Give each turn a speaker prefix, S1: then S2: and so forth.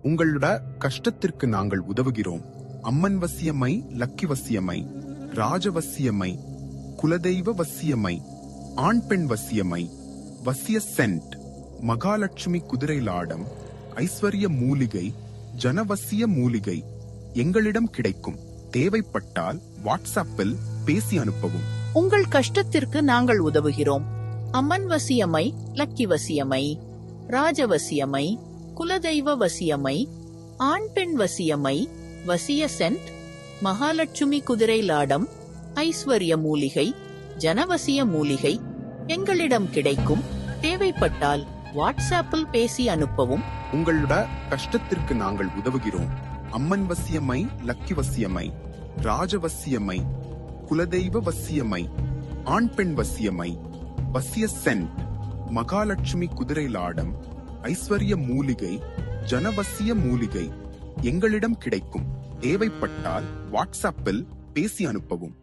S1: உங்களோட கஷ்டத்திற்கு நாங்கள் உதவுகிறோம். அம்மன் வசியமை, லக்கி வசியமை, ராஜவசியமை, குலதெய்வ வசியமை, ஆண் பெண் வசியமை, வசிய சென்ட், மகாலட்சுமி குதிரை லாடம், ஐஸ்வர்ய மூலிகை, ஜனவசிய மூலிகை எங்களிடம் கிடைக்கும். தேவைப்பட்டால் வாட்ஸ்அப்பில் பேசி அனுப்பவும்.
S2: உங்கள் கஷ்டத்திற்கு நாங்கள் உதவுகிறோம். அம்மன் வசியமை, லக்கி வசியமை, ராஜவசியமை, குலதெய்வ வசியமை, ஆண் பெண் வசியமை, வசிய சென்ட், மகாலட்சுமி குதிரை லாடம், ஐஸ்வர்ய மூலிகை, ஜனவசிய மூலிகை எங்களிடம் கிடைக்கும். தேவைப்பட்டால் வாட்ஸ்அப்பில் பேசி அனுப்பவும்.
S1: உங்களோட கஷ்டத்திற்கு நாங்கள் உதவுகிறோம். அம்மன் வசியமை, லக்கி வசியமை, ராஜவசியமை, குலதெய்வ வசியமை, ஆண் பெண் வசியமை, வசிய சென்ட், மகாலட்சுமி குதிரை லாடம், ஐஸ்வர்ய மூலிகை, ஜனவசிய மூலிகை எங்களிடம் கிடைக்கும். தேவைப்பட்டால் வாட்ஸ்அப்பில் பேசி அனுப்பவும்.